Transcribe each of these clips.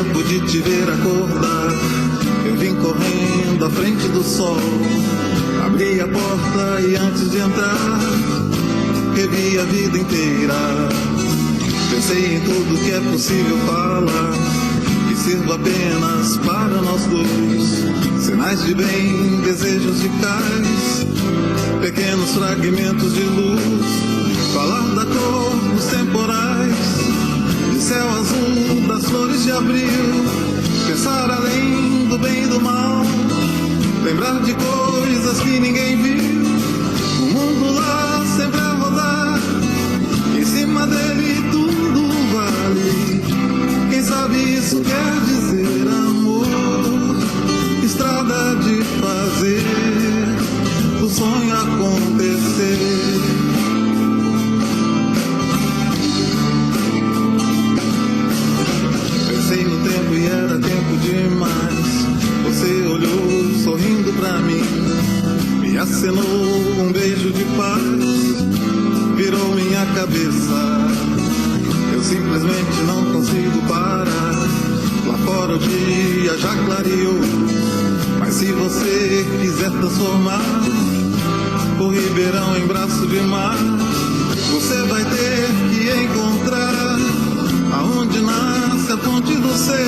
tempo de te ver acordar. Eu vim correndo à frente do sol, abri a porta e antes de entrar, revi a vida inteira. Pensei em tudo que é possível falar, que sirva apenas para nós dois. Sinais de bem, desejos de cais, pequenos fragmentos de luz. Falar da cor dos temporais, de céu azul, das flores de abril. Pensar além do bem e do mal, lembrar de coisas que ninguém viu. O mundo lá sempre a rodar, em cima dele tudo vale. Quem sabe isso quer dizer amor, estrada de fazer o sonho acontecer. Pensei no tempo e era tempo demais. Você olhou sorrindo pra mim, me acenou um beijo de paz, virou minha cabeça. Eu simplesmente não consigo parar. Lá fora o dia já clareou, mas se você quiser transformar o Ribeirão em braço de mar, você vai ter que encontrar aonde nasce a fonte do ser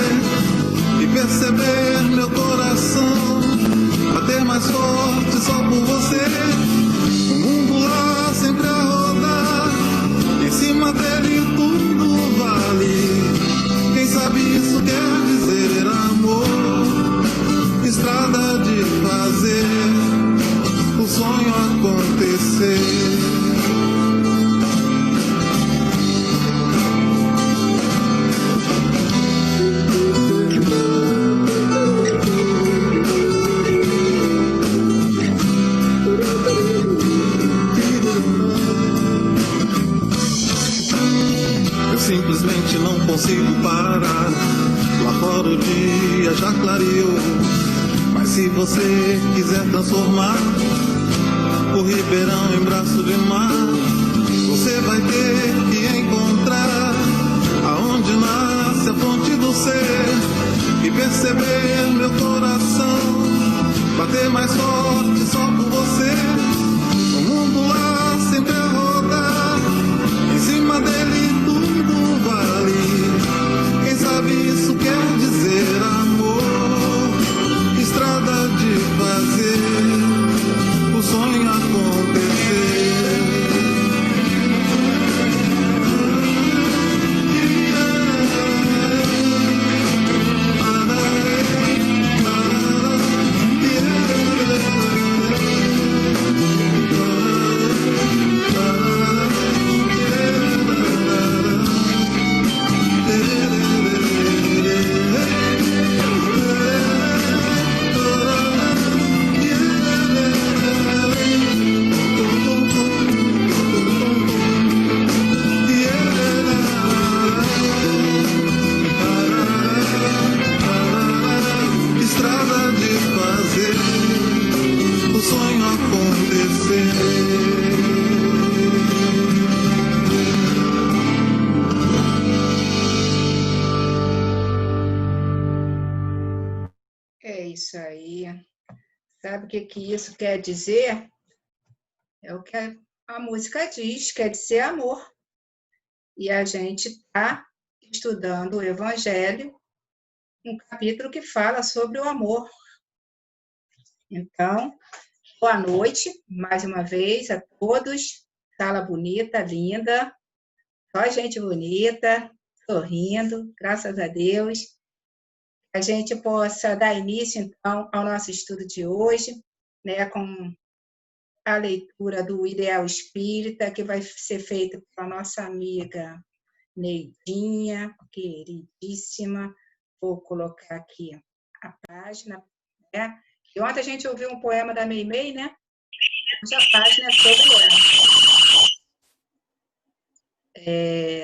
e perceber meu coração bater mais forte só por você. O mundo lá sempre a rodar, em cima dele tudo vale. Quem sabe isso quer dizer amor, estrada de fazer o sonho acontecer. Simplesmente não consigo parar. Lá fora o dia já clareou, mas se você quiser transformar o Ribeirão em braço de mar, você vai ter que encontrar aonde nasce a fonte do ser e perceber meu coração bater mais forte só por você. O mundo lá sempre a rodar, em cima dele tudo vale. Quem sabe isso quer dizer amor, estrada de fazer o sonho acontecer. É isso aí. Sabe o que isso quer dizer? É o que a música diz, quer dizer amor. E a gente está estudando o Evangelho, um capítulo que fala sobre o amor. Então, boa noite, mais uma vez, a todos. Sala bonita, linda, só gente bonita, sorrindo, graças a Deus. A gente possa dar início, então, ao nosso estudo de hoje, né, com a leitura do Ideal Espírita, que vai ser feita pela nossa amiga Neidinha, queridíssima. Vou colocar aqui a página, né? E ontem a gente ouviu um poema da Meimei, né? Hoje a página é sobre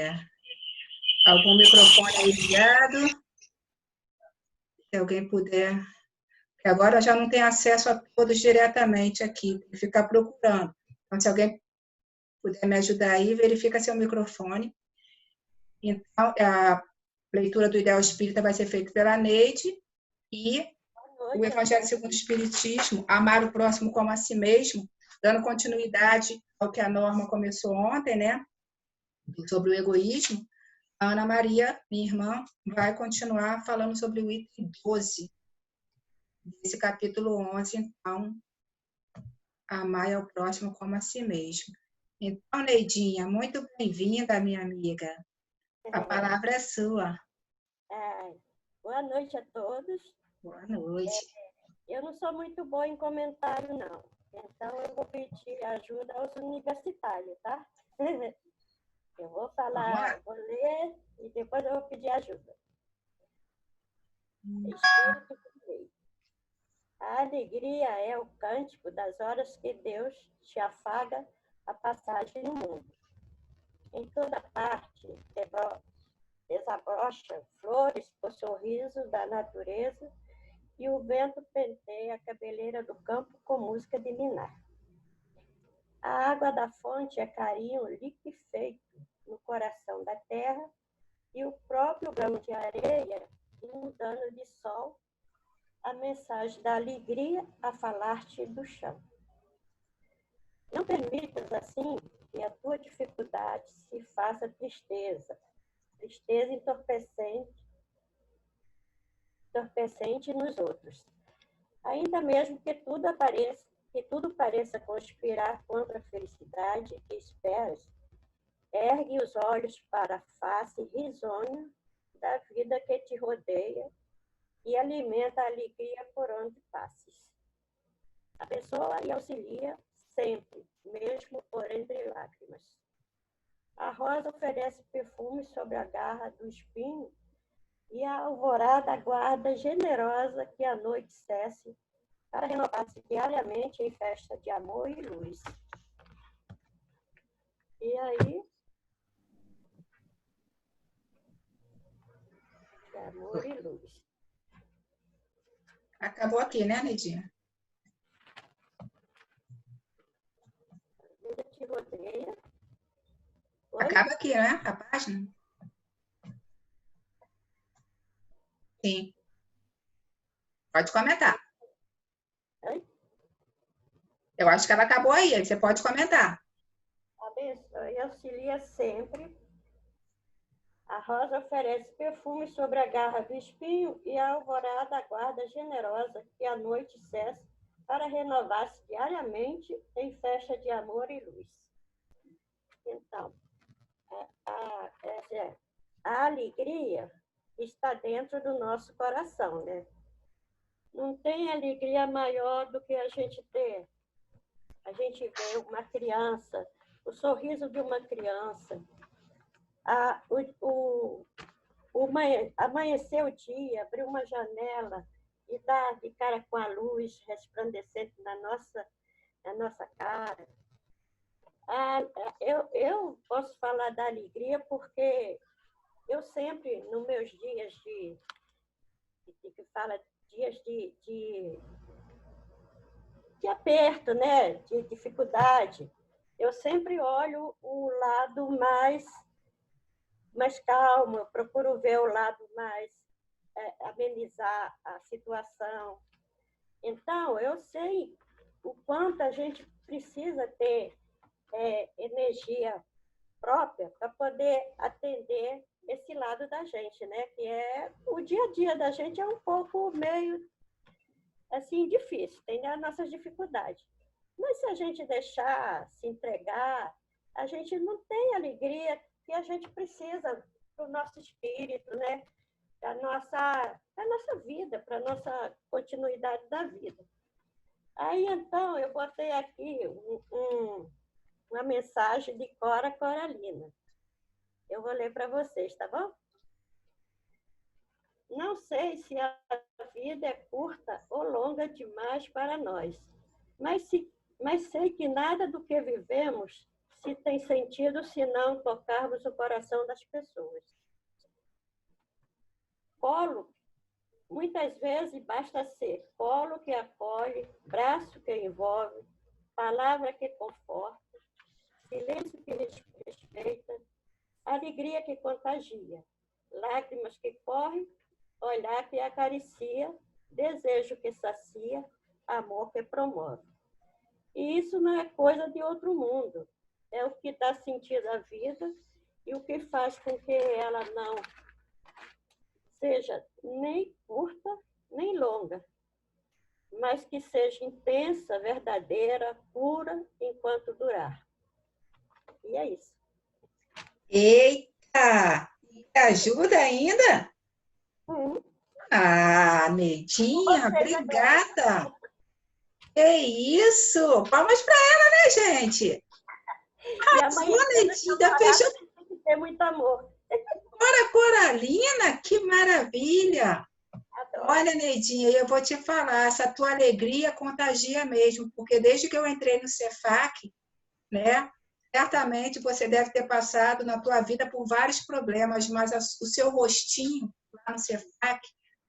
ela. Algum microfone aí ligado? Se alguém puder... Porque agora eu já não tenho acesso a todos diretamente aqui, tem que ficar procurando. Então, se alguém puder me ajudar aí, verifica seu microfone. Então, leitura do Ideal Espírita vai ser feita pela Neide. E o Evangelho segundo o Espiritismo, amar o próximo como a si mesmo, dando continuidade ao que a Norma começou ontem, né? Sobre o egoísmo. A Ana Maria, minha irmã, vai continuar falando sobre o item 12 desse capítulo 11, então, amar ao próximo como a si mesmo. Então, Neidinha, muito bem-vinda, minha amiga. A palavra é sua. Boa noite a todos. Boa noite. Eu não sou muito boa em comentário, não. Então, eu vou pedir ajuda aos universitários, tá? Eu vou falar, vou ler e depois eu vou pedir ajuda. Espírito do Rei. A alegria é o cântico das horas que Deus te afaga a passagem no mundo. Em toda parte, desabrocha flores por sorriso da natureza e o vento penteia a cabeleira do campo com música de ninar. A água da fonte é carinho liquefeito no coração da terra e o próprio grão de areia, inundando de sol, a mensagem da alegria a falar-te do chão. Não permitas, assim, que a tua dificuldade se faça tristeza entorpecente nos outros. Ainda mesmo que tudo pareça conspirar contra a felicidade que esperas, ergue os olhos para a face risonha da vida que te rodeia e alimenta a alegria por onde passes. Abençoa e auxilia sempre, mesmo por entre lágrimas. A rosa oferece perfume sobre a garra do espinho e a alvorada aguarda generosa que a noite cesse para renovar-se diariamente em festa de amor e luz. E aí? De amor e luz. Acabou aqui, né, Neidinha? A vida te rodeia. Acaba aqui, né? A página? Sim. Pode comentar. Oi? Eu acho que ela acabou aí você pode comentar. Abençoa e auxilia sempre. A rosa oferece perfume sobre a garra do espinho e a alvorada aguarda generosa que a noite cesse para renovar-se diariamente em festa de amor e luz. Então, a alegria está dentro do nosso coração, né? Não tem alegria maior do que a gente ter. A gente vê uma criança, o sorriso de uma criança, amanhecer o dia, abrir uma janela e dar de cara com a luz resplandecente na nossa cara. Eu posso falar da alegria porque eu sempre, nos meus dias de aperto, né? De dificuldade, eu sempre olho o lado mais calmo, eu procuro ver o lado mais amenizar a situação. Então, eu sei o quanto a gente precisa ter energia própria para poder atender esse lado da gente, né? Que é o dia a dia da gente é um pouco meio assim difícil, tem as nossas dificuldades. Mas se a gente deixar se entregar, a gente não tem a alegria que a gente precisa para o nosso espírito, né? Para a nossa vida, para a nossa continuidade da vida. Aí, então, eu botei aqui uma mensagem de Cora Coralina. Eu vou ler para vocês, tá bom? Não sei se a vida é curta ou longa demais para nós, mas sei que nada do que vivemos se tem sentido se não tocarmos o coração das pessoas. Colo, muitas vezes basta ser colo que acolhe, braço que envolve, palavra que conforta, silêncio que respeita, alegria que contagia, lágrimas que correm, olhar que acaricia, desejo que sacia, amor que promove. E isso não é coisa de outro mundo. É o que dá sentido à vida e o que faz com que ela não seja nem curta, nem longa, mas que seja intensa, verdadeira, pura, enquanto durar. E é isso. Eita! Me ajuda ainda? Ah, Neidinha, obrigada! Que isso! Palmas para ela, né, gente? E amanhã Neidinha, fechou. tem que ter muito amor. Ora, Coralina, que maravilha! Adoro. Olha, Neidinha, eu vou te falar, essa tua alegria contagia mesmo, porque desde que eu entrei no Cefac, né, certamente você deve ter passado na tua vida por vários problemas, mas o seu rostinho lá no Cefac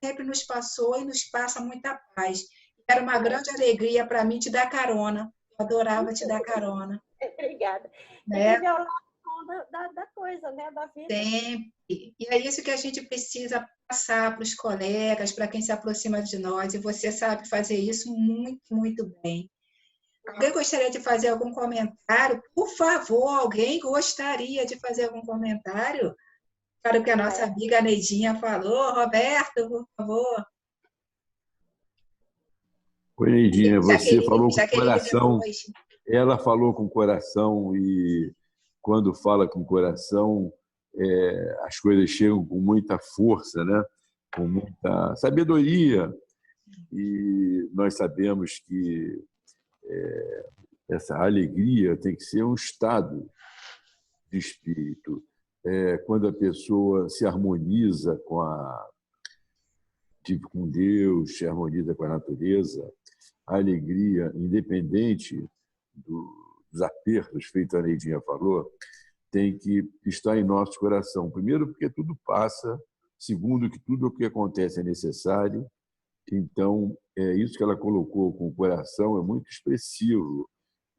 sempre nos passou e nos passa muita paz. Era uma grande alegria para mim te dar carona. Eu adorava te dar carona. Obrigada. Né? Tem que ver o lado bom da coisa, né? Da vida. Sempre. E é isso que a gente precisa passar para os colegas, para quem se aproxima de nós, e você sabe fazer isso muito, muito bem. Alguém gostaria de fazer algum comentário? Por favor, alguém gostaria de fazer algum comentário? Para o que a nossa amiga Neidinha falou. Roberto, por favor. Oi, Neidinha, você falou com o coração. Depois. Ela falou com o coração e quando fala com o coração, as coisas chegam com muita força, né? Com muita sabedoria. E nós sabemos que essa alegria tem que ser um estado de espírito. Quando a pessoa se harmoniza com Deus, se harmoniza com a natureza, a alegria, independente dos apertos, feito a Neidinha falou, tem que estar em nosso coração. Primeiro, porque tudo passa. Segundo, que tudo o que acontece é necessário. Então, isso que ela colocou com o coração é muito expressivo.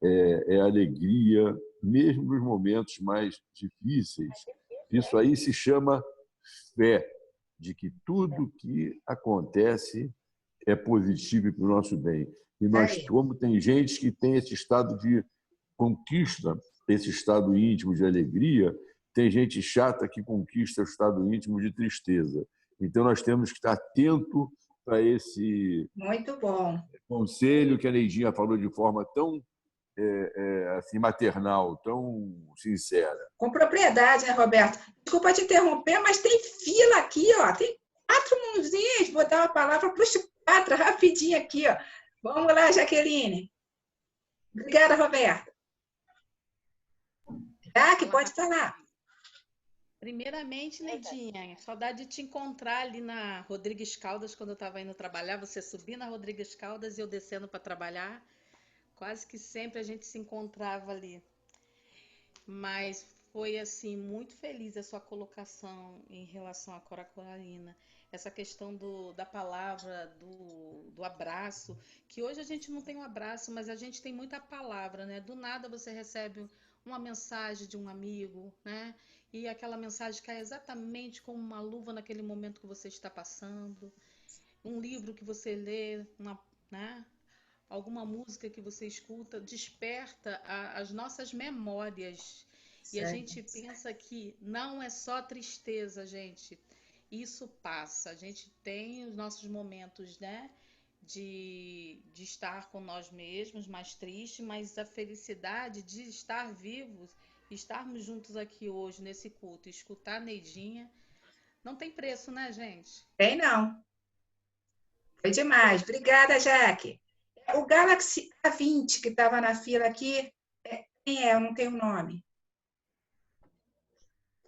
É alegria, mesmo nos momentos mais difíceis. Isso aí se chama fé, de que tudo que acontece é positivo e para o nosso bem. E nós, como tem gente que tem esse estado de conquista, esse estado íntimo de alegria, tem gente chata que conquista o estado íntimo de tristeza. Então, nós temos que estar atento para esse Muito bom. Conselho que a Neidinha falou de forma tão assim, maternal, tão sincera. Com propriedade, né, Roberto? Desculpa te interromper, mas tem fila aqui, ó. Tem 4 mãozinhas. Vou dar uma palavra para os 4 rapidinho aqui, ó. Vamos lá, Jaqueline. Obrigada, Roberto. Jaque, pode falar. Primeiramente, Neidinha, saudade de te encontrar ali na Rodrigues Caldas, quando eu estava indo trabalhar, você subir na Rodrigues Caldas e eu descendo para trabalhar. Quase que sempre a gente se encontrava ali. Mas foi, assim, muito feliz a sua colocação em relação à Cora Coralina. Essa questão da palavra, do abraço, que hoje a gente não tem um abraço, mas a gente tem muita palavra, né? Do nada você recebe uma mensagem de um amigo, né? E aquela mensagem cai exatamente como uma luva naquele momento que você está passando. Um livro que você lê, né? Alguma música que você escuta, desperta as nossas memórias. Certo. E a gente pensa que não é só tristeza, gente. Isso passa. A gente tem os nossos momentos, né? De estar com nós mesmos, mais triste, mas a felicidade de estar vivos, estarmos juntos aqui hoje nesse culto, escutar a Neidinha, não tem preço, né, gente? Tem não. Foi demais. Obrigada, Jaque. O Galaxy A20 que estava na fila aqui, quem é? Eu não tenho o nome.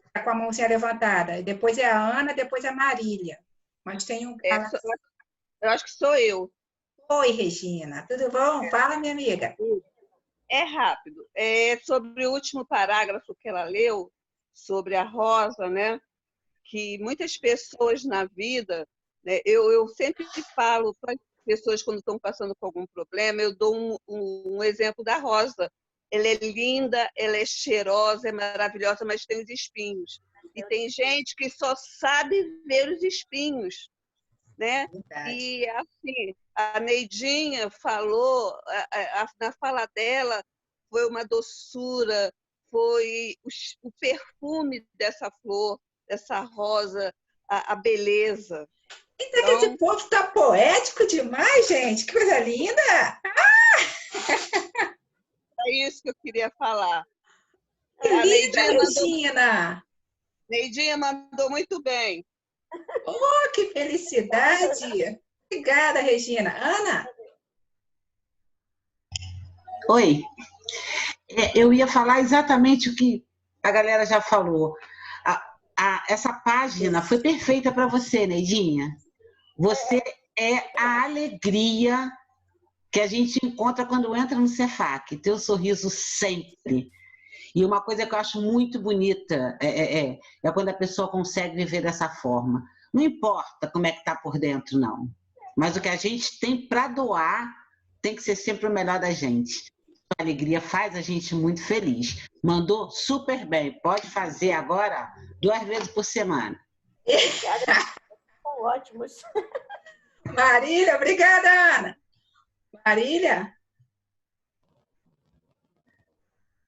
Está com a mãozinha levantada. Depois é a Ana, depois é a Marília. Mas tem um Galaxy... Eu acho que sou eu. Oi, Regina. Tudo bom? Fala, minha amiga. É rápido. Sobre o último parágrafo que ela leu, sobre a rosa, né? Que muitas pessoas na vida, né, eu sempre falo para as pessoas quando estão passando por algum problema, eu dou um exemplo da rosa. Ela é linda, ela é cheirosa, é maravilhosa, mas tem os espinhos. E tem gente que só sabe ver os espinhos, né? Verdade. E assim, a Neidinha falou, na fala dela, foi uma doçura, foi o perfume dessa flor, dessa rosa, a beleza. Eita, que esse povo tá poético demais, gente. Que coisa linda! É isso que eu queria falar. Que A linda, Regina! Neidinha mandou muito bem. Oh, que felicidade! Obrigada, Regina. Ana? Oi. Eu ia falar exatamente o que a galera já falou. Essa página foi perfeita para você, Neidinha. Você é a alegria que a gente encontra quando entra no Cefac. Teu sorriso sempre. E uma coisa que eu acho muito bonita é quando a pessoa consegue viver dessa forma. Não importa como é que está por dentro, não. Mas o que a gente tem para doar tem que ser sempre o melhor da gente. A alegria faz a gente muito feliz. Mandou super bem. Pode fazer agora 2 vezes por semana. São ótimos. Marília, obrigada, Ana. Marília?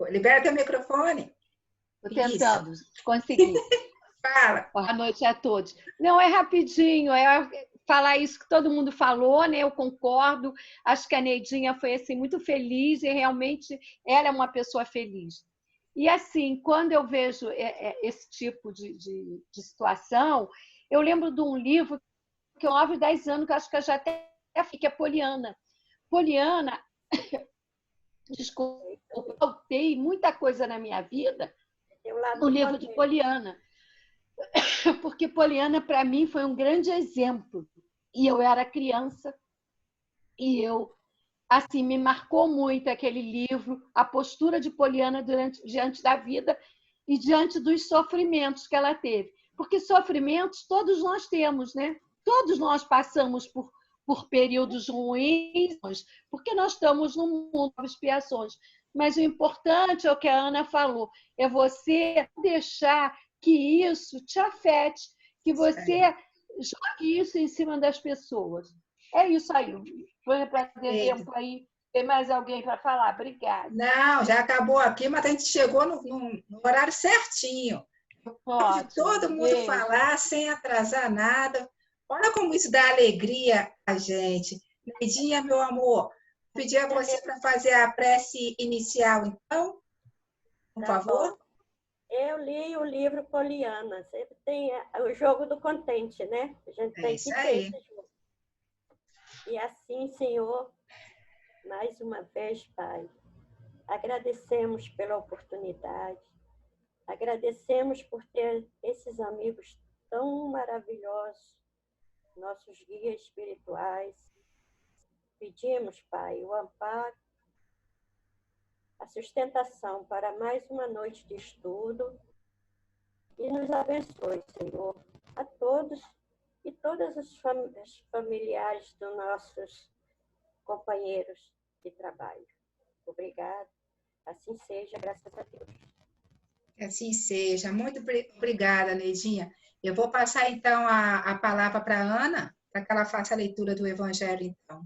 Libera teu microfone. Estou tentando, consegui. Fala. Boa noite a todos. Não, é rapidinho, falar isso que todo mundo falou, né? Eu concordo. Acho que a Neidinha foi assim, muito feliz e realmente ela é uma pessoa feliz. E assim, quando eu vejo esse tipo de situação, eu lembro de um livro que eu há 10 anos, que acho que eu já até fiquei, que é Poliana. Poliana, desculpa, eu faltei muita coisa na minha vida no livro de Poliana. Porque Poliana, para mim, foi um grande exemplo. E eu era criança e assim, me marcou muito aquele livro, a postura de Poliana diante da vida e diante dos sofrimentos que ela teve. Porque sofrimentos todos nós temos, né? Todos nós passamos por períodos ruins, porque nós estamos num mundo de expiações. Mas o importante é o que a Ana falou, é você deixar que isso te afete, que você jogue isso em cima das pessoas. É isso aí. Foi para ter tempo aí. Tem mais alguém para falar? Obrigada. Não, já acabou aqui, mas a gente chegou no horário certinho. Pode todo mundo falar sem atrasar nada. Olha como isso dá alegria a gente. Neidinha, meu amor, pedir a você para fazer a prece inicial, então, por favor. Bom. Eu li o livro Poliana. Sempre tem o jogo do contente, né? A gente tem que ter esse jogo. E assim, Senhor, mais uma vez, Pai, agradecemos pela oportunidade, agradecemos por ter esses amigos tão maravilhosos, nossos guias espirituais. Pedimos, Pai, o amparo, a sustentação para mais uma noite de estudo e nos abençoe, Senhor, a todos e todas as familiares dos nossos companheiros de trabalho. Obrigada. Assim seja, graças a Deus. Que assim seja. Muito obrigada, Neidinha. Eu vou passar, então, a palavra para a Ana, para que ela faça a leitura do Evangelho, então.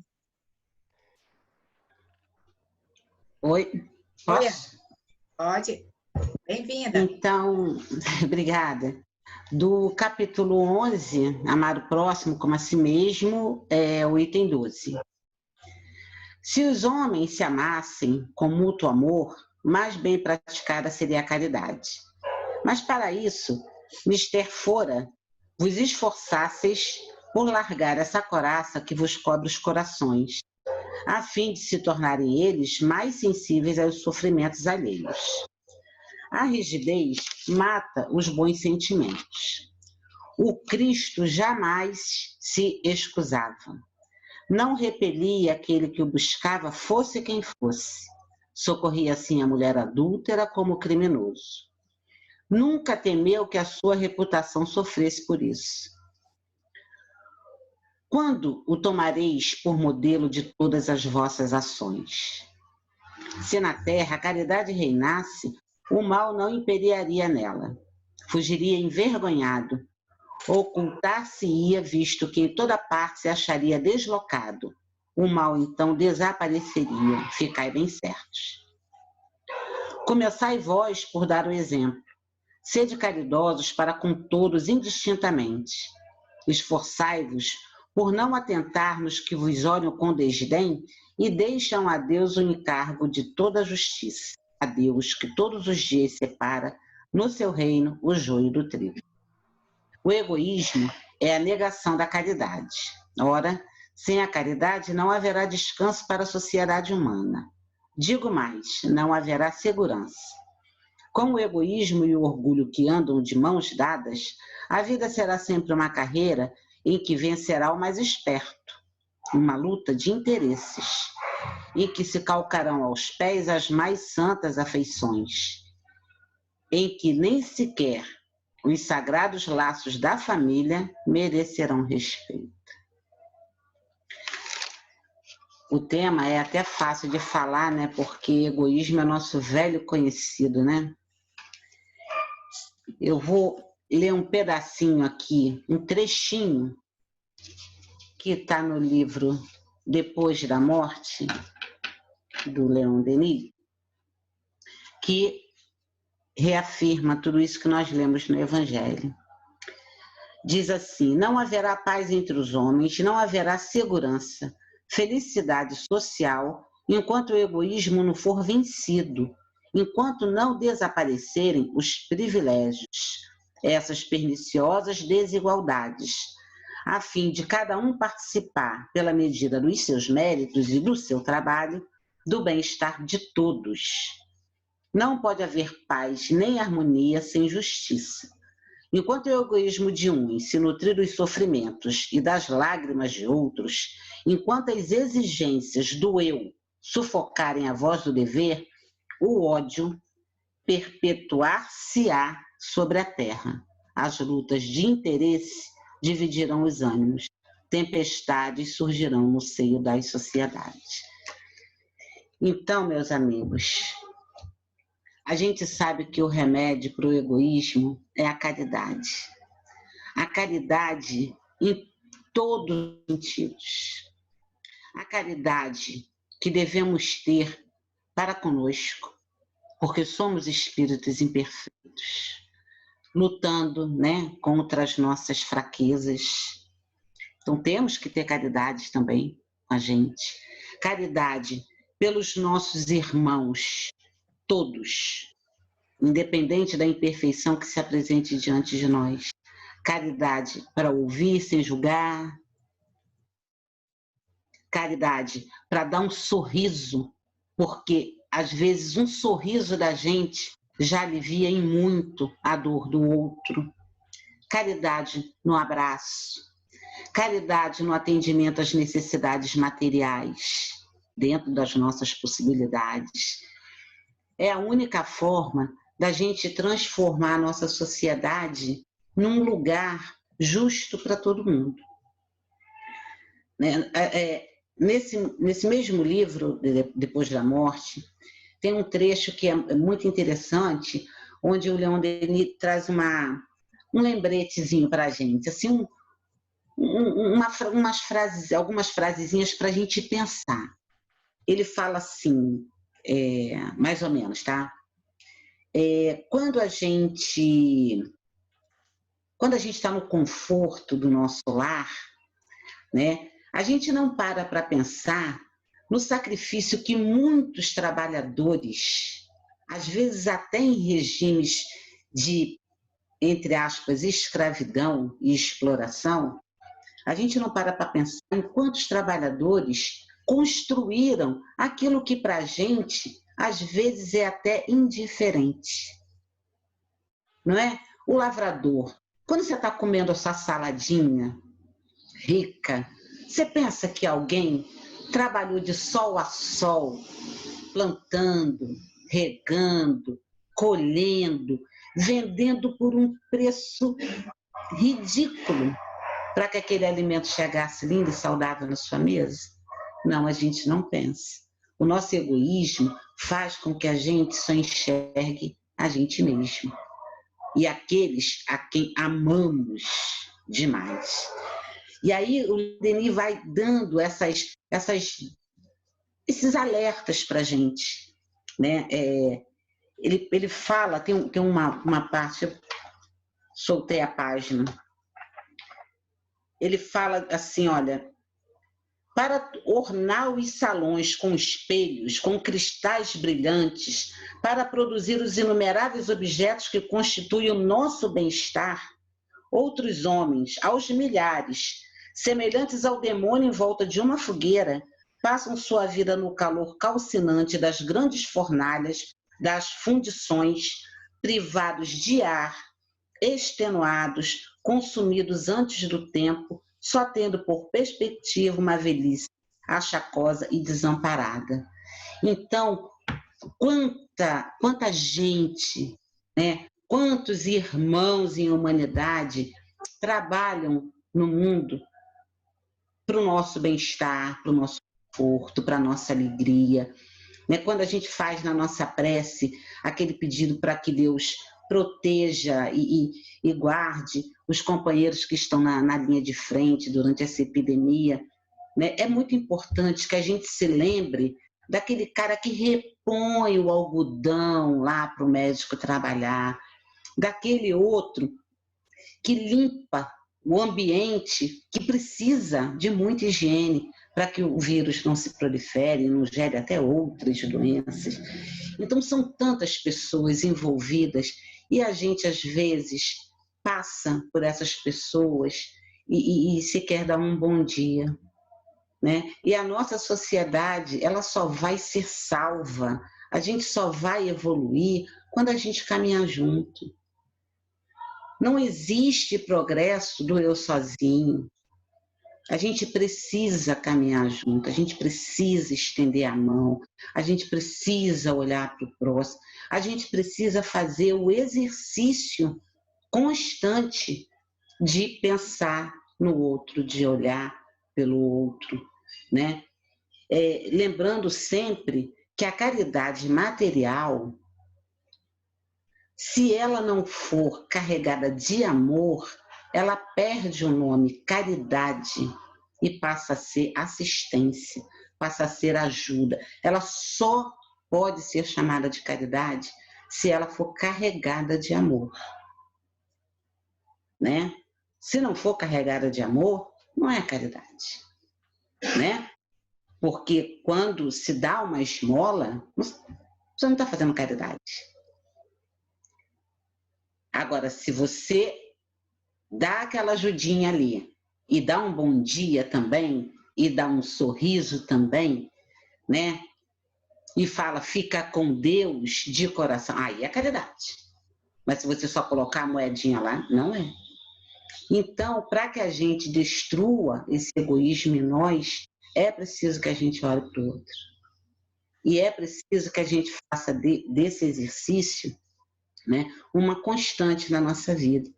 Oi, posso? Pode. Bem-vinda. Então, obrigada. Do capítulo 11, Amar o Próximo como a si mesmo, é o item 12. Se os homens se amassem com mútuo amor, mais bem praticada seria a caridade. Mas para isso, mister fora, vos esforçasseis por largar essa coraça que vos cobre os corações, a fim de se tornarem eles mais sensíveis aos sofrimentos alheios. A rigidez mata os bons sentimentos. O Cristo jamais se excusava. Não repelia aquele que o buscava, fosse quem fosse. Socorria assim a mulher adúltera como o criminoso. Nunca temeu que a sua reputação sofresse por isso. Quando o tomareis por modelo de todas as vossas ações? Se na terra a caridade reinasse, o mal não imperiaria nela. fugiria envergonhado, ocultar-se-ia, visto que em toda parte se acharia deslocado. O mal, então, desapareceria. Ficai bem certos. Começai vós por dar o exemplo. Sede caridosos para com todos indistintamente. Esforçai-vos por não atentar nos que vos olham com desdém e deixam a Deus o encargo de toda a justiça. A Deus que todos os dias separa no seu reino o joio do trigo. O egoísmo é a negação da caridade. Ora, sem a caridade não haverá descanso para a sociedade humana. Digo mais, não haverá segurança. Com o egoísmo e o orgulho que andam de mãos dadas, a vida será sempre uma carreira em que vencerá o mais esperto, uma luta de interesses, em que se calcarão aos pés as mais santas afeições, em que nem sequer os sagrados laços da família merecerão respeito. O tema é até fácil de falar, né? Porque egoísmo é nosso velho conhecido, né? Eu vou ler um pedacinho aqui, um trechinho, que está no livro Depois da Morte, do Leon Denis, que reafirma tudo isso que nós lemos no Evangelho. Diz assim: não haverá paz entre os homens, não haverá segurança, felicidade social, enquanto o egoísmo não for vencido, enquanto não desaparecerem os privilégios, essas perniciosas desigualdades, a fim de cada um participar, pela medida dos seus méritos e do seu trabalho, do bem-estar de todos. Não pode haver paz nem harmonia sem justiça. Enquanto o egoísmo de uns se nutrir dos sofrimentos e das lágrimas de outros, enquanto as exigências do eu sufocarem a voz do dever, o ódio perpetuar-se-á sobre a terra. As lutas de interesse dividirão os ânimos, tempestades surgirão no seio das sociedades. Então, meus amigos, a gente sabe que o remédio para o egoísmo é a caridade. A caridade em todos os sentidos. A caridade que devemos ter para conosco, porque somos espíritos imperfeitos, lutando, né, contra as nossas fraquezas. Então temos que ter caridade também com a gente. Caridade pelos nossos irmãos, todos, independente da imperfeição que se apresente diante de nós. Caridade para ouvir sem julgar. Caridade para dar um sorriso, porque às vezes um sorriso da gente já alivia em muito a dor do outro. Caridade no abraço. Caridade no atendimento às necessidades materiais, dentro das nossas possibilidades. É a única forma da gente transformar a nossa sociedade num lugar justo para todo mundo. Nesse mesmo livro, Depois da Morte, tem um trecho que é muito interessante, onde o Leon Denis traz um lembretezinho para a gente, assim, algumas frasezinhas para a gente pensar. Ele fala assim, mais ou menos, tá? Quando a gente está no conforto do nosso lar, né, a gente não para pensar no sacrifício que muitos trabalhadores, às vezes até em regimes de, entre aspas, escravidão e exploração, a gente não para pensar em quantos trabalhadores construíram aquilo que para a gente, às vezes, é até indiferente. Não é? O lavrador, quando você está comendo a sua saladinha rica, você pensa que alguém trabalhou de sol a sol, plantando, regando, colhendo, vendendo por um preço ridículo para que aquele alimento chegasse lindo e saudável na sua mesa? Não, a gente não pensa. O nosso egoísmo faz com que a gente só enxergue a gente mesmo. e aqueles a quem amamos demais. E aí o Denis vai dando esses alertas para a gente, né? Ele fala, tem uma parte, eu soltei a página, ele fala assim, olha, para ornar os salões com espelhos, com cristais brilhantes, para produzir os inumeráveis objetos que constituem o nosso bem-estar, outros homens, aos milhares, semelhantes ao demônio em volta de uma fogueira, passam sua vida no calor calcinante das grandes fornalhas, das fundições, privados de ar, extenuados, consumidos antes do tempo, só tendo por perspectiva uma velhice achacosa e desamparada. Então, quanta gente, né? Quantos irmãos em humanidade trabalham no mundo para o nosso bem-estar, para o nosso conforto, para a nossa alegria. Né? Quando a gente faz na nossa prece aquele pedido para que Deus proteja e guarde os companheiros que estão na linha de frente durante essa epidemia, né? É muito importante que a gente se lembre daquele cara que repõe o algodão lá para o médico trabalhar, daquele outro que limpa o ambiente, que precisa de muita higiene para que o vírus não se prolifere, não gere até outras doenças. Então, são tantas pessoas envolvidas e a gente, às vezes, passa por essas pessoas e sequer dá um bom dia. Né? E a nossa sociedade, ela só vai ser salva, a gente só vai evoluir quando a gente caminhar junto. Não existe progresso do eu sozinho. A gente precisa caminhar junto, a gente precisa estender a mão, a gente precisa olhar para o próximo, a gente precisa fazer o exercício constante de pensar no outro, de olhar pelo outro, né? Lembrando sempre que a caridade material, se ela não for carregada de amor, ela perde o nome caridade e passa a ser assistência, passa a ser ajuda. Ela só pode ser chamada de caridade se ela for carregada de amor. Né? Se não for carregada de amor, não é caridade. Né? Porque quando se dá uma esmola, você não está fazendo caridade. Agora, se você dá aquela ajudinha ali e dá um bom dia também, e dá um sorriso também, né? E fala, fica com Deus de coração, aí é caridade. Mas se você só colocar a moedinha lá, não é. Então, para que a gente destrua esse egoísmo em nós, é preciso que a gente olhe para o outro. E é preciso que a gente faça desse exercício, né, uma constante na nossa vida.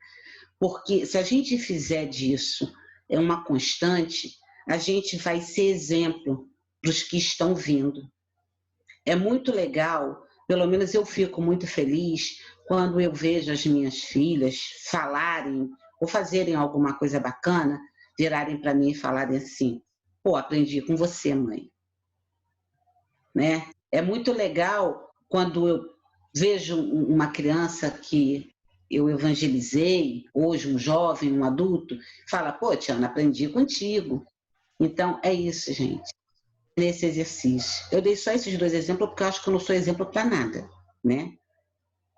Porque se a gente fizer disso uma constante, a gente vai ser exemplo para os que estão vindo. É muito legal, pelo menos eu fico muito feliz quando eu vejo as minhas filhas falarem ou fazerem alguma coisa bacana, virarem para mim e falarem assim, pô, aprendi com você, mãe. Né? É muito legal quando eu vejo uma criança que eu evangelizei, hoje um jovem, um adulto, fala, pô, Tiana, aprendi contigo. Então, é isso, gente, nesse exercício. Eu dei só esses 2 exemplos porque eu acho que eu não sou exemplo para nada, né?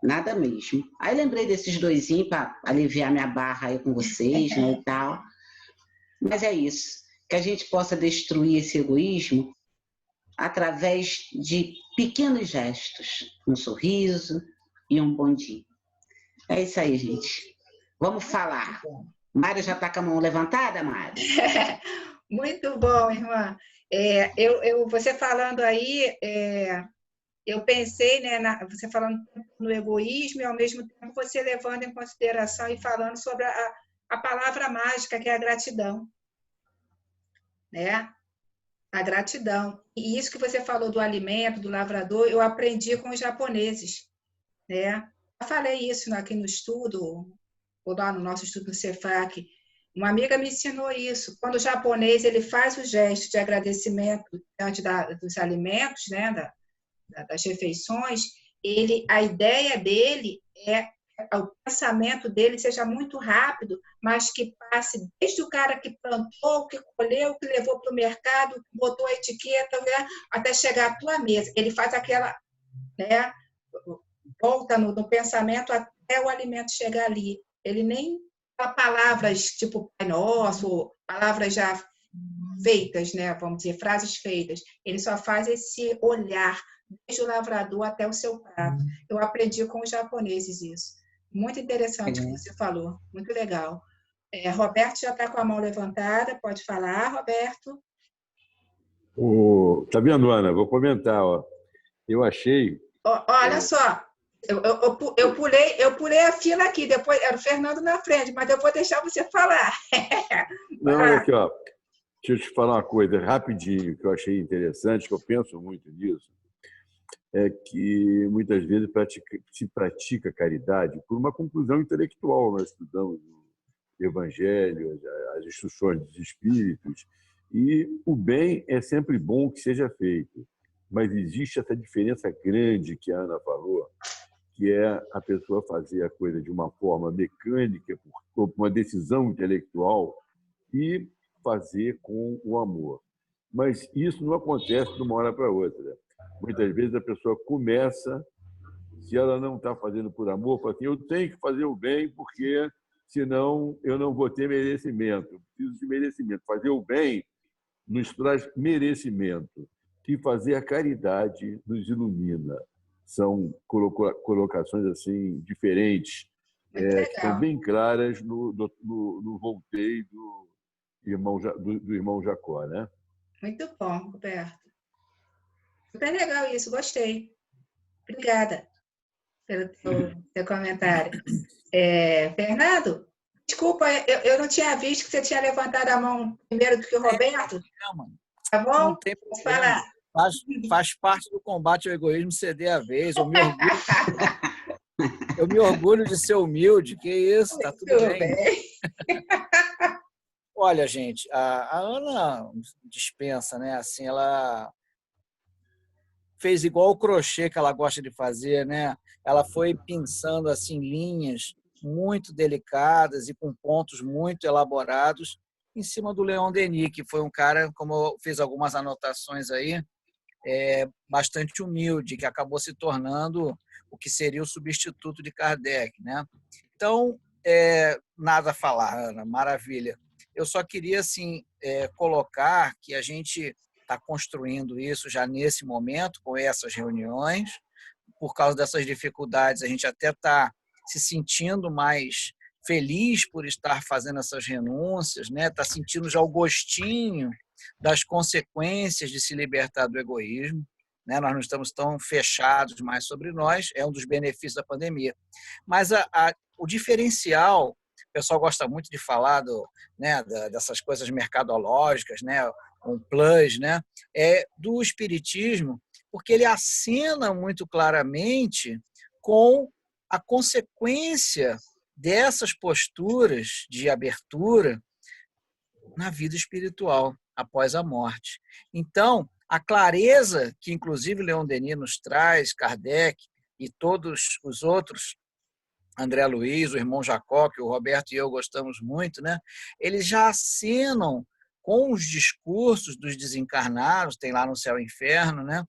Nada mesmo. Aí lembrei desses 2 para aliviar minha barra aí com vocês, né, e tal. Mas é isso, que a gente possa destruir esse egoísmo através de pequenos gestos, um sorriso e um bom dia. É isso aí, gente. Vamos falar. Mário já está com a mão levantada, Mário? Muito bom, irmã. Você falando aí, eu pensei, né, você falando no egoísmo e, ao mesmo tempo, você levando em consideração e falando sobre a palavra mágica, que é a gratidão. Né? A gratidão. E isso que você falou do alimento, do lavrador, eu aprendi com os japoneses. Né? já falei isso aqui no estudo, ou lá no nosso estudo no Cefac. Uma amiga me ensinou isso. Quando o japonês ele faz o gesto de agradecimento diante dos alimentos, né, das refeições, a ideia dele o pensamento dele seja muito rápido, mas que passe desde o cara que plantou, que colheu, que levou para o mercado, que botou a etiqueta, né, até chegar à tua mesa. Ele faz aquela, né, volta no pensamento até o alimento chegar ali. Ele nem fala palavras tipo Pai Nosso, palavras já feitas, né, vamos dizer, frases feitas. Ele só faz esse olhar desde o lavrador até o seu prato. Eu aprendi com os japoneses isso. Muito interessante o que você falou. Muito legal. Roberto já está com a mão levantada. Pode falar, Roberto. Tá vendo, Ana? Vou comentar. Ó. Eu achei... Olha só. Eu pulei a fila aqui. Depois era o Fernando na frente, mas eu vou deixar você falar. Não, olha aqui, ó. Deixa eu te falar uma coisa rapidinho que eu achei interessante, que eu penso muito nisso. É que muitas vezes se pratica caridade por uma conclusão intelectual. Nós estudamos o Evangelho, as instruções dos Espíritos, e o bem é sempre bom que seja feito. Mas existe essa diferença grande que a Ana falou, que é a pessoa fazer a coisa de uma forma mecânica, por uma decisão intelectual, e fazer com o amor. Mas isso não acontece de uma hora para outra. Muitas vezes a pessoa começa, se ela não está fazendo por amor, fala assim, eu tenho que fazer o bem porque senão eu não vou ter merecimento. Eu preciso de merecimento. Fazer o bem nos traz merecimento e fazer a caridade nos ilumina. São colocações assim diferentes, que estão bem claras no Voltaire do irmão Jacó, né? Muito bom, Roberto. Super legal isso, gostei. Obrigada pelo seu comentário. Fernando, desculpa, eu não tinha visto que você tinha levantado a mão primeiro do que o Roberto. Tá bom? Não tem problema. Faz parte do combate ao egoísmo ceder a vez. Eu me orgulho de ser humilde. Que isso, tá tudo bem. Olha, gente, a Ana dispensa, né? Assim, ela fez igual o crochê que ela gosta de fazer, né? Ela foi pensando assim linhas muito delicadas e com pontos muito elaborados em cima do Leon Denis, que foi um cara, como eu fiz algumas anotações aí, bastante humilde, que acabou se tornando o que seria o substituto de Kardec, né? Então, nada a falar, Ana, maravilha. Eu só queria assim colocar que a gente está construindo isso já nesse momento, com essas reuniões. Por causa dessas dificuldades, a gente até está se sentindo mais feliz por estar fazendo essas renúncias, né? Está sentindo já o gostinho das consequências de se libertar do egoísmo, né? Nós não estamos tão fechados mais sobre nós, é um dos benefícios da pandemia. Mas o diferencial, o pessoal gosta muito de falar né, dessas coisas mercadológicas, né? Um plus, né? Do espiritismo, porque ele acena muito claramente com a consequência dessas posturas de abertura na vida espiritual após a morte. Então, a clareza que, inclusive, Leon Denis nos traz, Kardec e todos os outros, André Luiz, o irmão Jacó, que o Roberto e eu gostamos muito, né? Eles já acenam com os discursos dos desencarnados, tem lá no Céu e Inferno, né?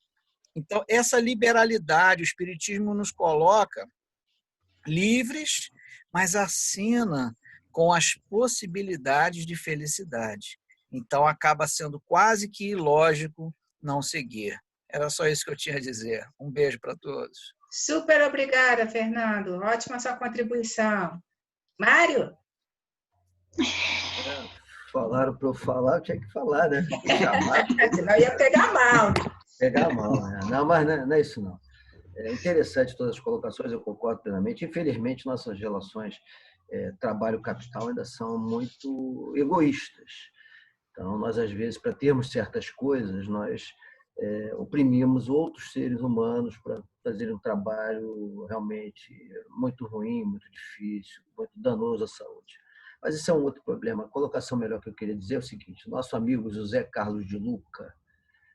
Então, essa liberalidade, o Espiritismo nos coloca livres, mas acena com as possibilidades de felicidade. Então, acaba sendo quase que ilógico não seguir. Era só isso que eu tinha a dizer. Um beijo para todos. Super obrigada, Fernando. Ótima sua contribuição. Mário? Falaram para eu falar, eu tinha que falar, né? Senão ia pegar mal. Pegar mal, né? Não, mas não é isso, não. É interessante todas as colocações, eu concordo plenamente. Infelizmente, nossas relações trabalho-capital ainda são muito egoístas. Então, nós, às vezes, para termos certas coisas, nós oprimimos outros seres humanos para fazerem um trabalho realmente muito ruim, muito difícil, muito danoso à saúde. Mas isso é um outro problema. A colocação melhor que eu queria dizer é o seguinte: nosso amigo José Carlos de Luca,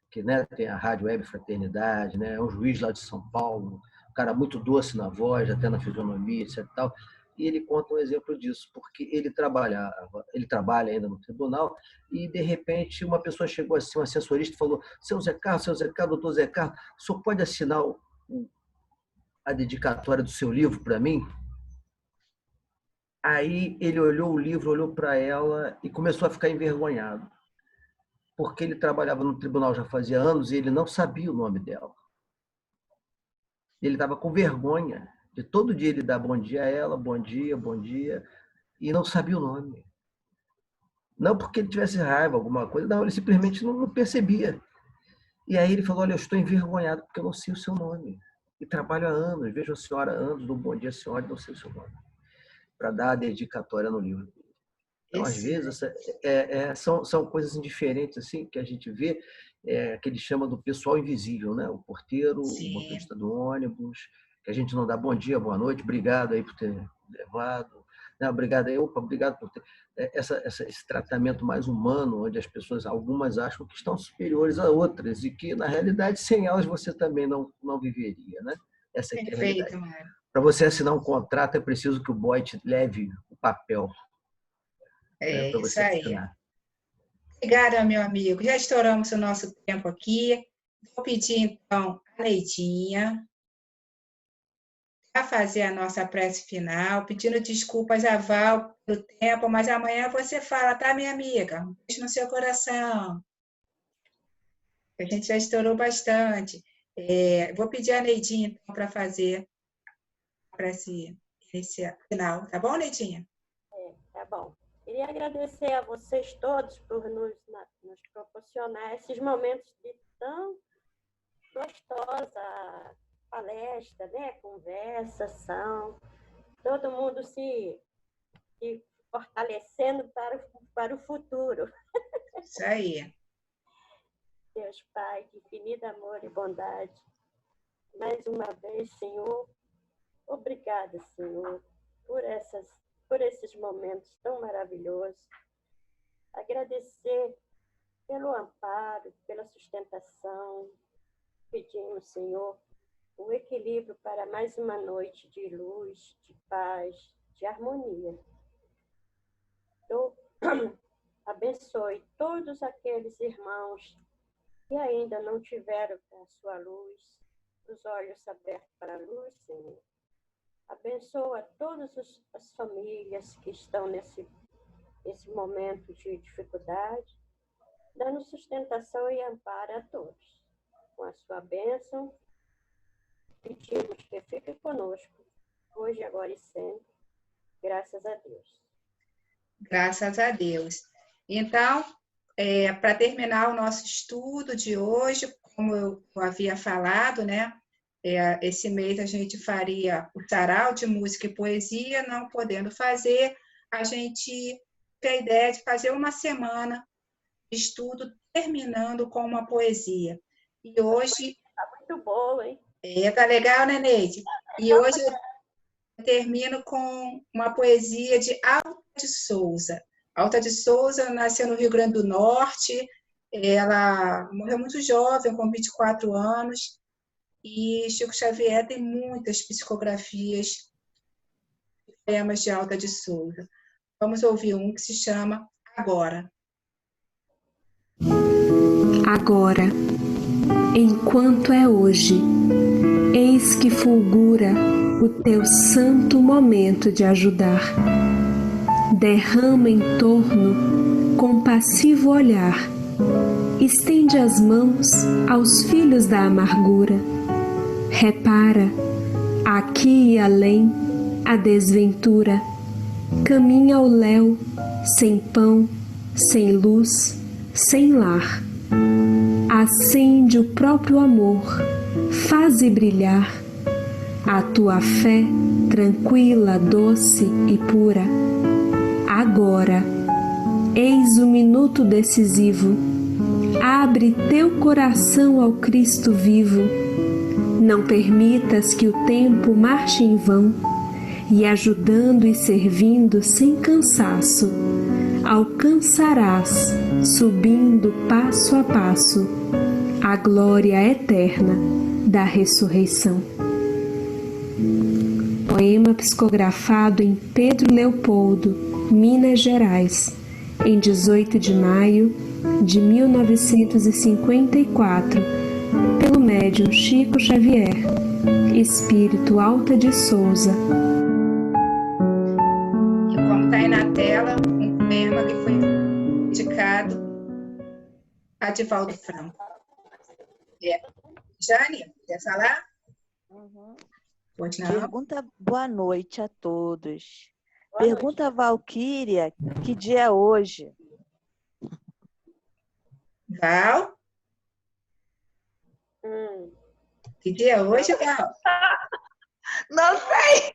que, né, tem a Rádio Web Fraternidade, né, é um juiz lá de São Paulo, um cara muito doce na voz, até na fisionomia, etc. Tal, e ele conta um exemplo disso, porque ele trabalha ainda no tribunal, e, de repente, uma pessoa chegou assim, um assessorista, e falou: seu Zé Carlos, doutor Zé Carlos, o senhor pode assinar a dedicatória do seu livro para mim? Aí ele olhou o livro, olhou para ela e começou a ficar envergonhado, porque ele trabalhava no tribunal já fazia anos e ele não sabia o nome dela. Ele estava com vergonha de todo dia ele dar bom dia a ela, bom dia, e não sabia o nome. Não porque ele tivesse raiva, alguma coisa, não, ele simplesmente não percebia. E aí ele falou: olha, eu estou envergonhado porque eu não sei o seu nome. E trabalho há anos, vejo a senhora há anos, dou um bom dia à senhora e não sei o seu nome, para dar a dedicatória no livro. Então, às vezes, são coisas indiferentes assim, que a gente vê, que ele chama do pessoal invisível, né? O porteiro, o motorista do ônibus, que a gente não dá bom dia, boa noite, obrigado aí por ter levado, né? Obrigado aí, obrigado por ter esse tratamento mais humano, onde as pessoas, algumas acham que estão superiores a outras e que, na realidade, sem elas você também não viveria, né? Essa é a realidade. Para você assinar um contrato, é preciso que o boy te leve o papel. É isso aí. Obrigada, meu amigo. Já estouramos o nosso tempo aqui. Vou pedir, então, a Neidinha para fazer a nossa prece final, pedindo desculpas a Val pelo tempo, mas amanhã você fala, tá, minha amiga? Um beijo no seu coração. A gente já estourou bastante. Vou pedir a Neidinha, então, para fazer a prece final. Tá bom, Neidinha? Tá bom. Queria agradecer a vocês todos por nos proporcionar esses momentos de tão gostosa palestra, né? Conversação, todo mundo se fortalecendo para o futuro. Isso aí. Deus Pai, de infinito amor e bondade, mais uma vez, Senhor, obrigada, Senhor, por esses momentos tão maravilhosos. Agradecer pelo amparo, pela sustentação. Pedimos, Senhor, um equilíbrio para mais uma noite de luz, de paz, de harmonia. Então, abençoe todos aqueles irmãos que ainda não tiveram a sua luz, os olhos abertos para a luz, Senhor. Abençoa todas as famílias que estão nesse momento de dificuldade, dando sustentação e amparo a todos. Com a sua bênção, pedimos que fique conosco, hoje, agora e sempre. Graças a Deus. Graças a Deus. Então, para terminar o nosso estudo de hoje, como eu havia falado, né? Esse mês a gente faria o sarau de música e poesia, não podendo fazer, a gente tem a ideia de fazer uma semana de estudo terminando com uma poesia. E hoje... Está muito bom, hein? Tá legal, né, Neide? E hoje eu termino com uma poesia de Alta de Souza. Alta de Souza nasceu no Rio Grande do Norte, ela morreu muito jovem, com 24 anos, e Chico Xavier tem muitas psicografias de poemas de Alta de Souza. Vamos ouvir um que se chama Agora. Agora, enquanto é hoje, eis que fulgura o teu santo momento de ajudar. Derrama em torno compassivo olhar, estende as mãos aos filhos da amargura. Repara, aqui e além, a desventura. Caminha ao léu, sem pão, sem luz, sem lar. Acende o próprio amor, faze brilhar a tua fé tranquila, doce e pura. Agora, eis o minuto decisivo. abre teu coração ao Cristo vivo. Não permitas que o tempo marche em vão, e ajudando e servindo sem cansaço, alcançarás, subindo passo a passo, a glória eterna da ressurreição. Poema psicografado em Pedro Leopoldo, Minas Gerais, em 18 de maio de 1954, pelo médium Chico Xavier, espírito Alta de Souza. E como está aí na tela, um poema que foi dedicado a Divaldo Franco. Jane, quer falar? Pois não. Pergunta boa noite a todos. Pergunta a Valquíria, que dia é hoje? Val? Que dia é hoje, Val? Não sei.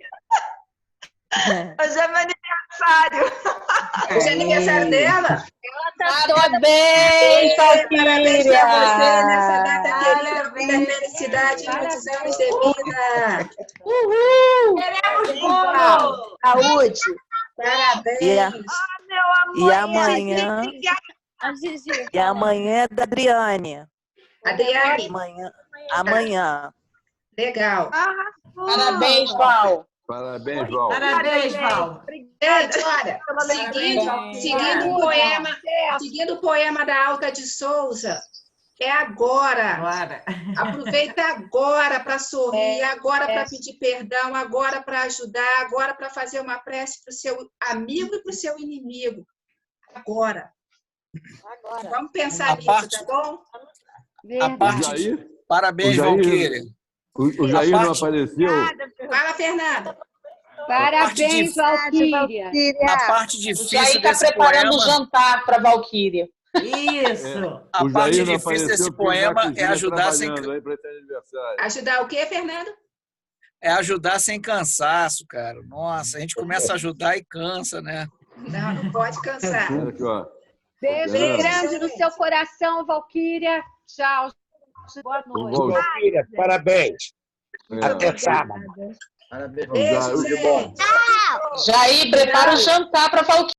Hoje é meu aniversário. Hoje é aniversário dela? Parabéns, Valquíria. Parabéns pra você nessa data querida, muita felicidade, muitos anos de vida. Uhul! Queremos bolo. Saúde. Parabéns. Meu amor. E amanhã... E amanhã é da Adriane. Adriane. Amanhã. Legal. Parabéns, Val. Parabéns, Val. Parabéns, Val. Gente, olha, seguindo o poema da Alta de Souza, é agora. Aproveita agora para sorrir, agora para pedir perdão, agora para ajudar, agora para fazer uma prece para o seu amigo e para o seu inimigo. Agora. Vamos pensar nisso, tá bom? A parte Parabéns, Valquíria. O Jair não apareceu. Fala, Fernanda. Parabéns, Valquíria. A parte difícil Jair está desse preparando poema... o jantar para Valquíria. Isso. A O parte Jair não difícil desse apareceu porque o poema Jacuzzi é ajudar sem... trabalhando aí para esse aniversário. Ajudar o quê, Fernando? É ajudar sem cansaço, cara. Nossa, a gente começa a ajudar e cansa, né? Não pode cansar. Olha aqui, ó. Beijo grande no seu coração, Valquíria. Tchau. Boa noite. Valquíria, parabéns. Até sábado. Parabéns, Beijo, Valquíria. gente. Jair, prepara o jantar para Valquíria.